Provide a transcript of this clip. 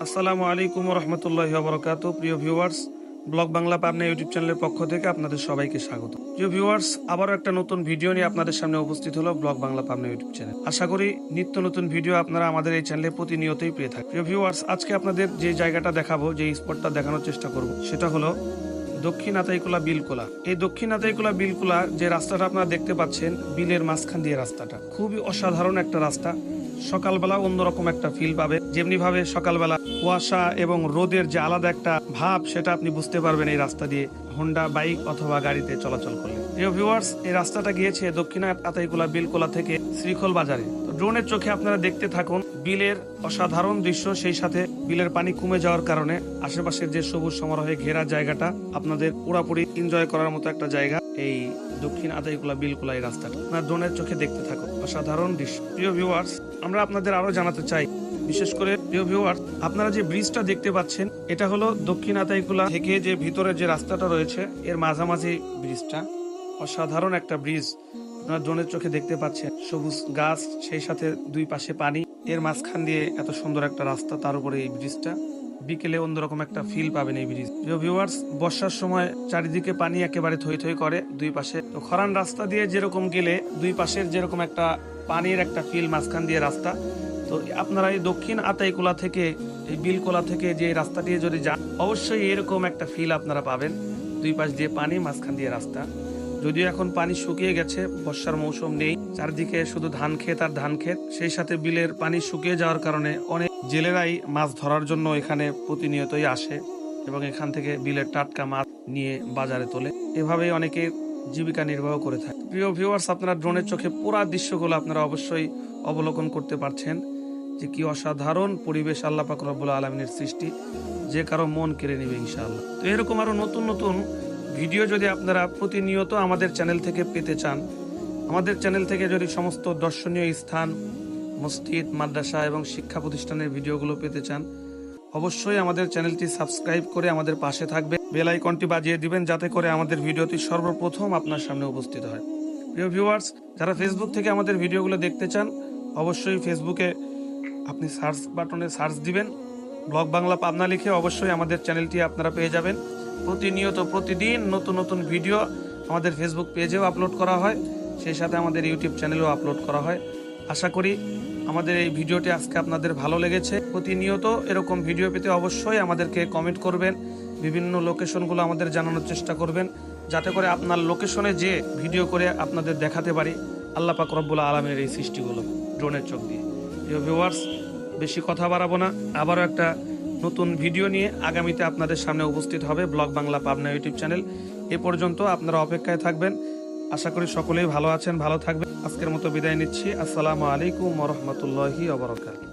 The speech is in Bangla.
আসসালামু আলাইকুম রহমতুল্লাহি ওয়া প্রিয় viewers, blog Bangla Pabna YouTube চ্যানেলের পক্ষ থেকে আপনাদের সবাইকে স্বাগত। প্রিয় ভিউয়ার্স, আবারও একটা নতুন ভিডিও নিয়ে আপনাদের সামনে উপস্থিত হলো blog Bangla Pabna YouTube channel. আশা করি নিত্য নতুন ভিডিও আপনারা আমাদের এই চ্যানেলে প্রতিনিয়তই পেয়ে থাকেন। প্রিয় ভিউয়ার্স, আজকে আপনাদের যে জায়গাটা দেখাবো, যে স্পটটা দেখানোর চেষ্টা করব, সেটা হলো দক্ষিণ আতাইকুলা বিলকুলা। এই দক্ষিণ আতাইকুলা বিলকুলা যে রাস্তাটা আপনারা দেখতে পাচ্ছেন, বিলের মাঝখান দিয়ে রাস্তাটা খুবই অসাধারণ একটা রাস্তা। সকালবেলা অন্যরকম একটা ফিল পাবে, যেমনি ভাবে সকালবেলা কুয়াশা এবং রোদের যে আলাদা একটা ভাব, সেটা আপনি বুঝতে পারবেন এই রাস্তা দিয়ে হোন্ডা বাইক অথবা গাড়িতে চলাচল করলে। প্রিয় ভিউয়ার্স, এই রাস্তাটা গিয়েছে দক্ষিণ আতাইকুলা বিলকুলা থেকে শ্রীখোল বাজারে। তো ড্রোনের চোখে আপনারা দেখতে থাকুন বিলের অসাধারণ দৃশ্য, সেই সাথে বিলের পানি কমে যাওয়ার কারণে আশেপাশের যে সবুজ সমারোহে ঘেরা জায়গাটা আপনাদের পুরোপুরি এনজয় করার মতো একটা জায়গা। এই দক্ষিণ আতাইকুলা বিলকুলা এই রাস্তাটা আপনার ড্রোনের চোখে দেখতে থাকুন, অসাধারণ দৃশ্য। প্রিয় ভিউয়ার্স, আমরা আপনাদের আরো জানাতে চাই, বিশেষ করে প্রিয় ভিউয়ার্স, আপনারা যে ব্রিজটা দেখতে পাচ্ছেন, এটা হলো দক্ষিণ আতাইকুলা থেকে যে ভিতরে যে রাস্তাটা রয়েছে, এর মাঝামাঝি ব্রিজটা। অসাধারণ একটা ব্রিজ আপনারা ড্রোনের চোখে দেখতে পাচ্ছেন, সবুজ গাছ, সেই সাথে দুই পাশে পানি, এর মাঝখান দিয়ে এত সুন্দর একটা রাস্তা, তার উপরে এই ব্রিজটা। বিকেলে অন্যরকম একটা ফিল পাবেন এই ব্রিজ। প্রিয় ভিউয়ার্স, বর্ষার সময় চারিদিকে পানি একেবারে থই থই করে দুই পাশে। তো খরান রাস্তা দিয়ে যেরকম গেলে দুই পাশের যেরকম একটা পানির একটা ফিল, মাঝখান দিয়ে রাস্তা, তো আপনারা এই দক্ষিণ আতাইকুলা থেকে, এই বিলকুলা থেকে যে রাস্তা দিয়ে যদি যান, অবশ্যই এরকম একটা ফিল আপনারা পাবেন। দুই পাশ দিয়ে পানি, মাঝখান দিয়ে রাস্তা। যদিও এখন পানি শুকিয়ে গেছে, বর্ষার মৌসুম নেই, চারদিকে শুধু ধান ক্ষেত আর ধান ক্ষেত। সেই সাথে বিলের পানি শুকিয়ে যাওয়ার কারণে অনেক জেলেরাই মাছ ধরার জন্য এখানে প্রতিনিয়তই আসে এবং এখান থেকে বিলের টাটকা মাছ নিয়ে বাজারে তোলে। এভাবেই অনেকে জীবিকা নির্বাহ করে থাকে। প্রিয় ভিউয়ার্স, আপনারা ড্রোনের চোখে পুরা দৃশ্যগুলো আপনারা অবশ্যই অবলোকন করতে পারছেন, যে কি অসাধারণ পরিবেশ আল্লাহ পাক রব্বুল আলামিনের সৃষ্টি, যে কারো মন কেড়ে নেবে ইনশাআল্লাহ। তো এরকম আরো নতুন নতুন ভিডিও যদি আপনারা প্রতিনিয়ত আমাদের চ্যানেল থেকে পেতে চান, আমাদের চ্যানেল থেকে যদি সমস্ত দর্শনীয় স্থান, মসজিদ, মাদ্রাসা এবং শিক্ষা প্রতিষ্ঠানের ভিডিওগুলো পেতে চান, অবশ্যই আমাদের চ্যানেলটি সাবস্ক্রাইব করে আমাদের পাশে থাকবে, বেল আইকনটি বাজিয়ে দিবেন, যাতে করে আমাদের ভিডিওটি সর্বপ্রথম আপনার সামনে উপস্থিত হয়। প্রিয় ভিউয়ার্স, যারা ফেসবুক থেকে আমাদের ভিডিওগুলো দেখতে চান, অবশ্যই ফেসবুকে আপনি সার্চ বাটনে সার্চ দিবেন, ব্লগ বাংলা পাবনা লিখে অবশ্যই আমাদের চ্যানেলটি আপনারা পেয়ে যাবেন। প্রতিনিয়ত প্রতিদিন নতুন নতুন ভিডিও আমাদের ফেসবুক পেজেও আপলোড করা হয়, সেই সাথে আমাদের ইউটিউব চ্যানেলেও আপলোড করা হয়। আশা করি আমাদের এই ভিডিওটি আজকে আপনাদের ভালো লেগেছে। প্রতিনিয়ত এরকম ভিডিও পেতে অবশ্যই আমাদেরকে কমেন্ট করবেন, বিভিন্ন লোকেশনগুলো আমাদের জানানোর চেষ্টা করবেন, যাতে করে আপনার লোকেশনে যে ভিডিও করে আপনাদের দেখাতে পারি আল্লাহ পাক রব্বুল আলামিনের এই সৃষ্টিগুলো ড্রোনের চোখ দিয়ে। প্রিয় ভিউয়ার্স, বেশি কথা বাড়াবো না, আবারও একটা নতুন ভিডিও নিয়ে আগামীতে আপনাদের সামনে উপস্থিত হবে blog Bangla Pabna YouTube channel. এ পর্যন্ত আপনারা অপেক্ষায় থাকবেন। আশা করি সকলেই ভালো আছেন, ভালো থাকবেন। আজকের মতো বিদায় নিচ্ছি। আসসালামু আলাইকুম ওয়া রাহমাতুল্লাহি ওয়া বারাকাতুহু।